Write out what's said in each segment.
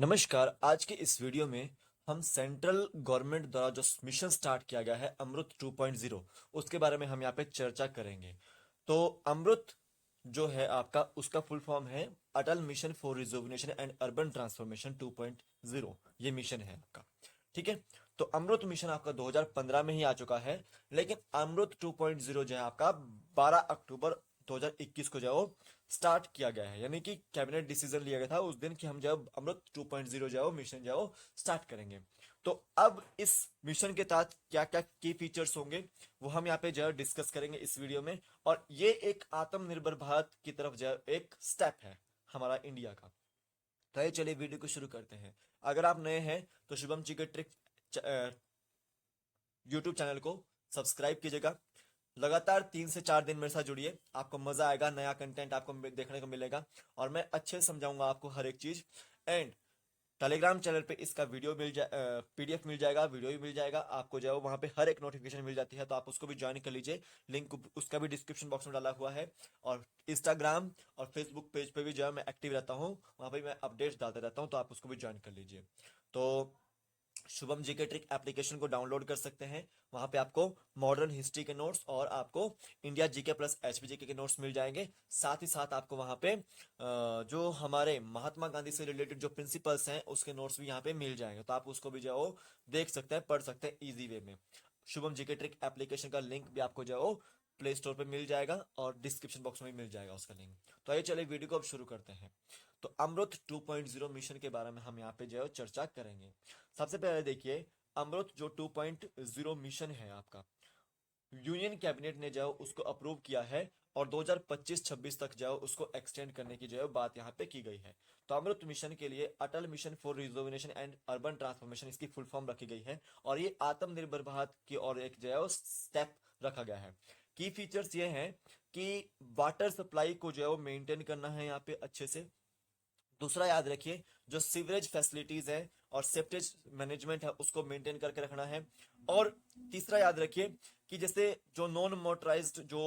नमस्कार। आज के इस वीडियो में हम सेंट्रल गवर्नमेंट द्वारा जो मिशन स्टार्ट किया गया है अमृत 2.0 उसके बारे में हम यहाँ पे चर्चा करेंगे। तो अमृत जो है आपका उसका फुल फॉर्म है Atal mission for rejuvenation and urban transformation 2.0। ये मिशन है आपका। ठीक है। तो अमृत मिशन आपका 2015 में ही आ चुका है, लेकिन अमृत 2.0 जो है आपका 12 अक्टूबर 2021 को जो है वो स्टार्ट किया गया है। यानी कि कैबिनेट डिसीजन लिया गया था उस दिन कि हम जब अमृत 2.0 जाओ मिशन जाओ स्टार्ट करेंगे। तो अब इस मिशन के तहत क्या क्या की फीचर्स होंगे वो हम यहाँ पे जो है डिस्कस करेंगे इस वीडियो में। और ये एक आत्मनिर्भर भारत की तरफ जो है एक स्टेप है हमारा इंडिया का। तो ये चलिए वीडियो को शुरू करते हैं। अगर आप नए हैं तो शुभम जी के ट्रिक यूट्यूब चैनल को सब्सक्राइब कीजिएगा। लगातार 3 से 4 दिन मेरे साथ जुड़िए, आपको मजा आएगा, नया कंटेंट आपको देखने को मिलेगा और मैं अच्छे से समझाऊंगा आपको हर एक चीज। एंड टेलीग्राम चैनल पे इसका वीडियो मिल जाए, पीडीएफ मिल जाएगा, वीडियो भी मिल जाएगा आपको जो है वहाँ पे हर एक नोटिफिकेशन मिल जाती है, तो आप उसको भी ज्वाइन कर लीजिए। लिंक उसका भी डिस्क्रिप्शन बॉक्स में डाला हुआ है। और इंस्टाग्राम और फेसबुक पेज पे भी जो है मैं एक्टिव रहता हूँ, वहाँ पे मैं अपडेट्स डालते रहता हूँ, तो आप उसको भी ज्वाइन कर लीजिए। तो शुभम जी के ट्रिक एप्लीकेशन को डाउनलोड कर सकते हैं। वहां पे आपको मॉडर्न हिस्ट्री के नोट्स और आपको India GK plus HP GK के नोट्स मिल जाएंगे। साथ ही साथ आपको वहां पे जो हमारे महात्मा गांधी से रिलेटेड जो प्रिंसिपल्स हैं उसके नोट्स भी यहाँ पे मिल जाएंगे, तो आप उसको भी जो देख सकते हैं, पढ़ सकते हैं इजी वे में। शुभम जीके ट्रिक एप्लीकेशन का लिंक भी आपको जो प्ले स्टोर पे मिल जाएगा और डिस्क्रिप्शन बॉक्स में भी मिल जाएगा उसका लिंक। तो आइए चलिए वीडियो को अब शुरू करते हैं। तो अमृत 2.0 मिशन के बारे में हम यहाँ पे जो चर्चा करेंगे। सबसे पहले देखिए, अमृत जो 2.0 मिशन है आपका, यूनियन कैबिनेट ने जो उसको अप्रूव किया है और 2025-26 तक जो उसको एक्सटेंड करने की जो बात यहाँ पे की गई है। तो अमृत मिशन के लिए Atal mission for rejuvenation and urban transformation इसकी फुल फॉर्म रखी गई है और ये आत्मनिर्भर भारत की और एक जो है स्टेप रखा गया है। की फीचर्स ये हैं कि वाटर सप्लाई को जो है वो मेंटेन करना है यहाँ पे अच्छे से। दूसरा याद रखिए, जो सीवरेज फैसिलिटीज है और सेप्टेज मैनेजमेंट है उसको मेंटेन करके रखना है। और तीसरा याद रखिए कि जैसे जो नॉन मोटराइज्ड जो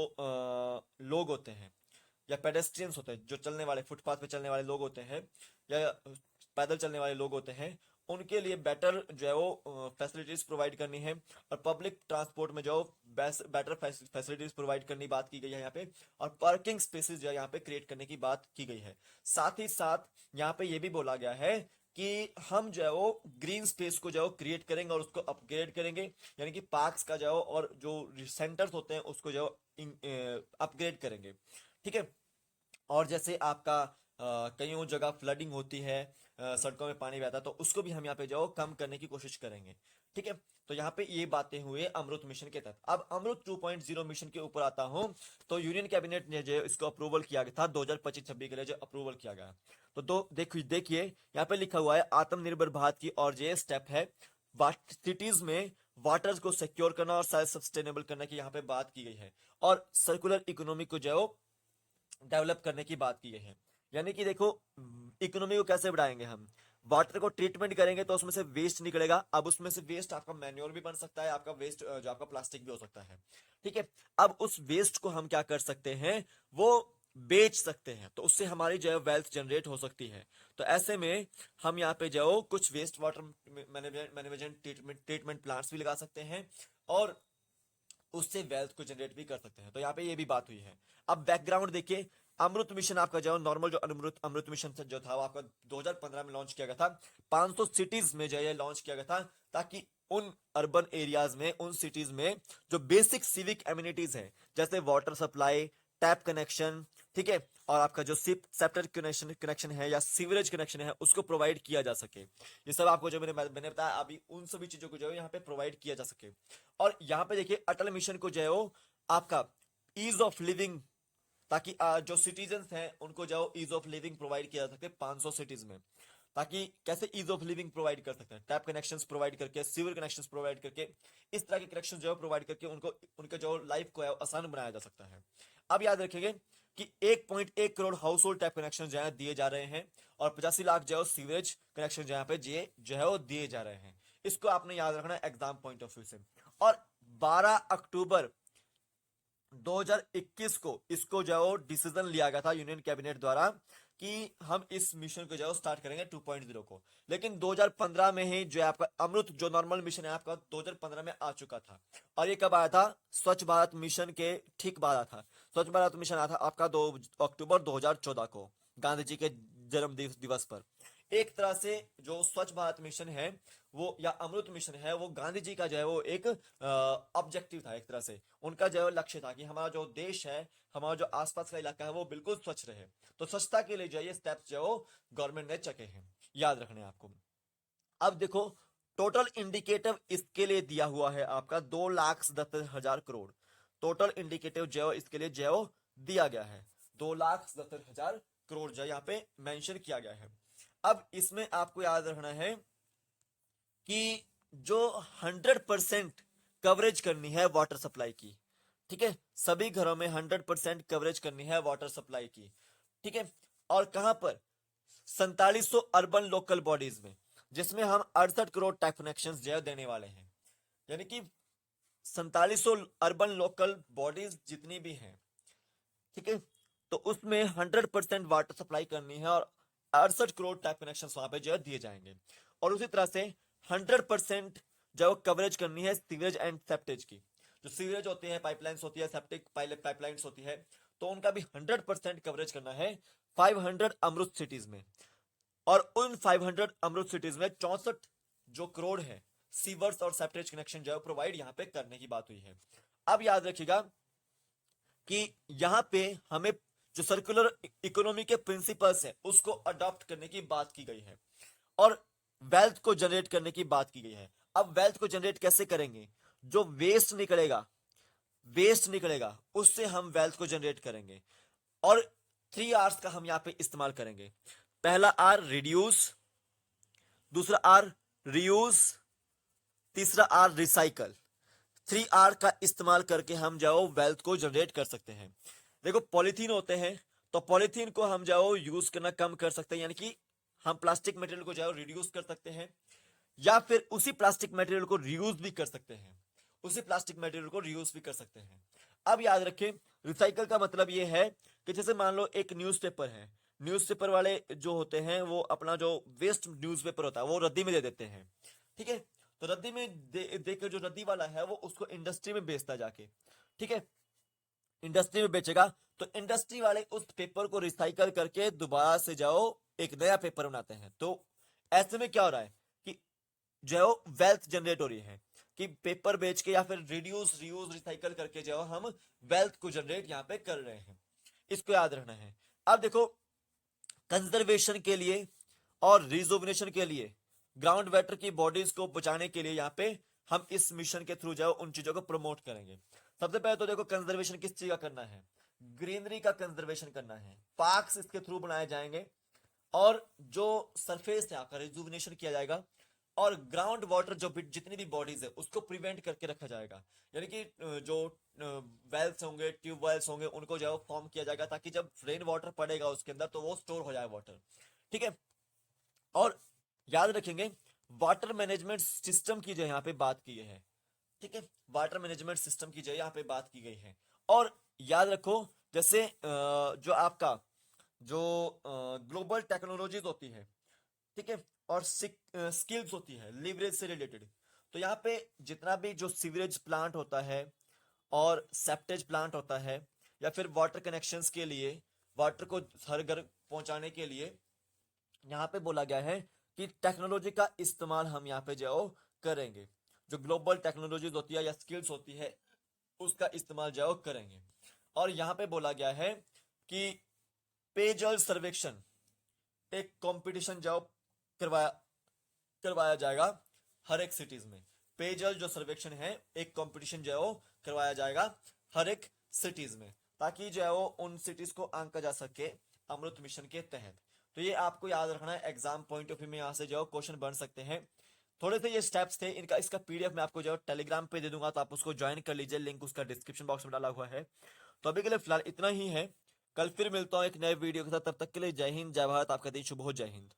लोग होते हैं या पेडेस्ट्रियंस होते हैं, जो चलने वाले फुटपाथ पे चलने वाले लोग होते हैं या पैदल चलने वाले लोग होते हैं, उनके लिए बेटर जो है वो फैसिलिटीज प्रोवाइड करनी है। और पब्लिक ट्रांसपोर्ट में जो बेटर फैसिलिटीज प्रोवाइड करनी बात की गई है यहाँ पे। और पार्किंग स्पेसेस जो है यहाँ पे क्रिएट करने की बात की गई है। साथ ही साथ यहाँ पे ये भी बोला गया है कि हम जो है वो ग्रीन स्पेस को जो है क्रिएट करेंगे और उसको अपग्रेड करेंगे, यानी कि पार्क्स का जो है और जो सेंटर्स होते हैं उसको जो अपग्रेड करेंगे। ठीक है। और जैसे आपका कईयों जगह फ्लडिंग होती है, सड़कों में पानी बहता है, तो उसको भी हम यहाँ पे जो कम करने की कोशिश करेंगे। ठीक है। तो यहाँ पे ये बातें हुए अमृत मिशन के तहत। अब अमृत 2.0 मिशन के ऊपर आता हूँ। तो यूनियन कैबिनेट ने जो इसको अप्रूवल किया गया था 2025-26 के लिए जो अप्रूवल किया गया। तो दो देखिए देखिए यहाँ पे लिखा हुआ है आत्मनिर्भर भारत की और ये स्टेप है सिटीज में वाटर को सिक्योर करना और सेल्फ सस्टेनेबल करने की यहाँ पे बात की गई है। और सर्कुलर इकोनॉमी को जो डेवलप करने की बात की गई है। यानी कि देखो, इकोनॉमी को कैसे बढ़ाएंगे हम, वाटर को ट्रीटमेंट करेंगे तो उसमें से वेस्ट निकलेगा। अब उसमें से वेस्ट आपका मैन्योर भी बन सकता है, आपका वेस्ट जो आपका प्लास्टिक भी हो सकता है। ठीक है। अब उस वेस्ट को हम क्या कर सकते हैं, वो बेच सकते हैं, तो उससे हमारी जो है वेल्थ जनरेट हो सकती है। तो ऐसे में हम यहाँ पे जो कुछ waste water management treatment plants भी लगा सकते हैं और उससे वेल्थ को जनरेट भी कर सकते हैं। तो यहाँ पे ये भी बात हुई है। अब बैकग्राउंड देखिए, अमृत मिशन आपका जो नॉर्मल जो अमृत अमृत मिशन जो था वो आपका 2015 में लॉन्च किया गया था। 500 सिटीज में जो है लॉन्च किया गया था, ताकि उन अर्बन एरियाज में, उन सिटीज में जो बेसिक सिविक एम्यूनिटीज है, जैसे वाटर सप्लाई, टैप कनेक्शन, ठीक है, और आपका जो सिप सेप्टर कनेक्शन कनेक्शन है या सीवरेज कनेक्शन है उसको प्रोवाइड किया जा सके। ये सब आपको जो मैंने बताया अभी, उन सभी चीजों को जो है यहाँ पे प्रोवाइड किया जा सके। और यहाँ पे देखिए अटल मिशन को जो है वो आपका ईज ऑफ लिविंग, ताकि जो सिटीजन्स हैं उनको जो ईज ऑफ लिविंग प्रोवाइड किया जा सके 500 सिटीज में। ताकि कैसे ईज ऑफ लिविंग प्रोवाइड कर सकते हैं, टैप कनेक्शंस प्रोवाइड करके, सीवर कनेक्शंस प्रोवाइड करके, इस तरह के कनेक्शन जो है प्रोवाइड करके उनको उनके जो लाइफ को है आसान बनाया जा सकता है। अब याद रखेंगे कि 1.1 crore house hold tap connection जो है दिए जा रहे हैं और 85 लाख जो सीवरेज कनेक्शन जो पे जो है वो दिए जा रहे हैं। इसको आपने याद रखना एग्जाम पॉइंट ऑफ व्यू से। और 12 अक्टूबर 2021 को इसको जो डिसीजन लिया गया था यूनियन कैबिनेट द्वारा कि हम इस मिशन को जो है स्टार्ट करेंगे 2.0 को। लेकिन 2015 में ही जो है आपका अमृत जो नॉर्मल मिशन है आपका 2015 में आ चुका था। और ये कब आया था? स्वच्छ भारत मिशन के ठीक बाद आया था। स्वच्छ भारत मिशन आया था आपका 2 अक्टूबर 2014 को, गांधी जी के जन्म दिवस पर। एक तरह से जो स्वच्छ भारत मिशन है वो या अमृत मिशन है वो गांधी जी का जो है वो एक ऑब्जेक्टिव था। एक तरह से उनका जो है लक्ष्य था कि हमारा जो देश है, हमारा जो आसपास का इलाका है वो बिल्कुल स्वच्छ रहे। तो स्वच्छता के लिए जो है ये स्टेप्स जो है वो गवर्नमेंट ने चके हैं, याद रखने हैं आपको। अब देखो टोटल इंडिकेटिव इसके लिए दिया हुआ है आपका 2,77,000 करोड़। टोटल इंडिकेटिव जो है इसके लिए जो है वो दिया गया है 2,77,000 करोड़ जो यहाँ पे मेंशन किया गया है। अब इसमें आपको याद रखना है कि जो 100% कवरेज करनी है वाटर सप्लाई की, ठीक है, सभी घरों में 100% कवरेज करनी है वाटर सप्लाई की, ठीक है। और कहां पर? 4700 अर्बन लोकल बॉडीज में, जिसमें हम 68 करोड़ टैप कनेक्शन जो है देने वाले हैं। यानी कि 4700 अर्बन लोकल बॉडीज जितनी भी हैं, ठीक है, तो उसमें 100% वाटर सप्लाई करनी है और 68 करोड़ टैप कनेक्शन वहां पे जो है दिए जाएंगे। और उसी तरह से 100% जो कवरेज करनी है सीवरेज एंड सेप्टेज की। जो सीवरेज होती है, पाइपलाइंस होती है, सेप्टिक पाइपलाइंस होती है, तो उनका भी 100% कवरेज करना है 500 अमृत सिटीज में। और उन 500 अमृत सिटीज में 64 जो करोड़ है सीवर्स और सेप्टेज कनेक्शन जो है प्रोवाइड यहाँ पे करने की बात हुई है। अब याद रखिएगा कि यहाँ पे हमें जो सर्कुलर इकोनॉमी के प्रिंसिपल्स है उसको अडॉप्ट करने की बात की गई है और वेल्थ को जनरेट करने की बात की गई है। अब वेल्थ को जनरेट कैसे करेंगे? जो वेस्ट निकलेगा उससे हम वेल्थ को जनरेट करेंगे और 3 आर्स का हम यहाँ पे इस्तेमाल करेंगे। पहला आर रिड्यूस, दूसरा आर रीयूज, तीसरा आर रिसाइकल। 3R का इस्तेमाल करके हम जाओ वेल्थ को जनरेट कर सकते हैं। देखो पॉलीथीन होते हैं तो पॉलीथीन को हम जाओ यूज करना कम कर सकते हैं, यानी कि हम प्लास्टिक मटेरियल को जाओ रिड्यूस कर सकते हैं या फिर उसी प्लास्टिक मटेरियल को रीयूज भी कर सकते हैं, उसी प्लास्टिक मटेरियल को रीयूज भी कर सकते हैं। अब याद रखें रिसाइकल का मतलब ये है कि जैसे मान लो एक न्यूज़पेपर है, न्यूज़पेपर वाले जो होते हैं वो अपना जो वेस्ट न्यूज़पेपर होता है वो रद्दी में दे देते हैं, ठीक है। तो रद्दी में देकर जो रद्दी वाला है वो उसको इंडस्ट्री में बेचता जाके, ठीक है, इंडस्ट्री में बेचेगा तो इंडस्ट्री वाले उस पेपर को रिसाइकल करके दोबारा से जाओ एक नया पेपर बनाते हैं। तो ऐसे में क्या हो रहा है कि जो वेल्थ जनरेट हो रही है कि पेपर बेच के या फिर रिड्यूस रीयूज रिसाइकल करके जो हम वेल्थ को जनरेट यहाँ पे कर रहे हैं, इसको याद रखना है। अब देखो कंजर्वेशन के लिए और रिजुविनेशन के लिए ग्राउंड वाटर की बॉडीज को बचाने के लिए यहाँ पे हम इस मिशन के थ्रू जाओ उन चीजों को प्रमोट करेंगे। सबसे पहले तो देखो कंजर्वेशन किस चीज का करना है? ग्रीनरी का कंजर्वेशन करना है, पार्क्स इसके थ्रू बनाए जाएंगे और जो सरफेस है आपका रिजुविनेशन किया जाएगा और ग्राउंड वाटर जो जितनी भी बॉडीज है उसको प्रिवेंट करके रखा जाएगा। यानी कि जो वेल्स होंगे, ट्यूबवेल्स होंगे, उनको जो है फॉर्म किया जाएगा ताकि जब रेन वाटर पड़ेगा उसके अंदर तो वो स्टोर हो जाए वाटर, ठीक है। और याद रखेंगे वाटर मैनेजमेंट सिस्टम की जो यहाँ पे बात की गई है, ठीक है, वाटर मैनेजमेंट सिस्टम की जो यहाँ पे बात की गई है। और याद रखो जैसे जो आपका जो ग्लोबल टेक्नोलॉजीज होती है, ठीक है, और स्किल्स होती है लीवरेज से रिलेटेड, तो यहाँ पे जितना भी जो सीवरेज प्लांट होता है और सेप्टेज प्लांट होता है या फिर वाटर कनेक्शंस के लिए वाटर को हर घर पहुंचाने के लिए यहाँ पे बोला गया है कि टेक्नोलॉजी का इस्तेमाल हम यहाँ पे जो करेंगे, जो ग्लोबल टेक्नोलॉजीज होती है या स्किल्स होती है उसका इस्तेमाल जो करेंगे। और यहाँ पे बोला गया है कि पेयजल सर्वेक्षण एक कंपटीशन जो करवाया जाएगा हर एक सिटीज में। पेयजल जो सर्वेक्षण है एक कंपटीशन जो करवाया जाएगा हर एक सिटीज में ताकि जो है उन सिटीज को आंका जा सके अमृत मिशन के तहत। तो ये आपको याद रखना है, एग्जाम पॉइंट ऑफ व्यू में यहाँ से जो क्वेश्चन बन सकते हैं। थोड़े से ये स्टेप्स थे इनका, इसका पीडीएफ मैं आपको जो टेलीग्राम पे दे दूंगा तो आप उसको ज्वाइन कर लीजिए, लिंक उसका डिस्क्रिप्शन बॉक्स में डाला हुआ है। तो अभी के लिए फिलहाल इतना ही है, कल फिर मिलता हूँ एक नए वीडियो के साथ, तब तक के लिए जय हिंद, जय भारत, आपका दिन शुभ हो, जय हिंद।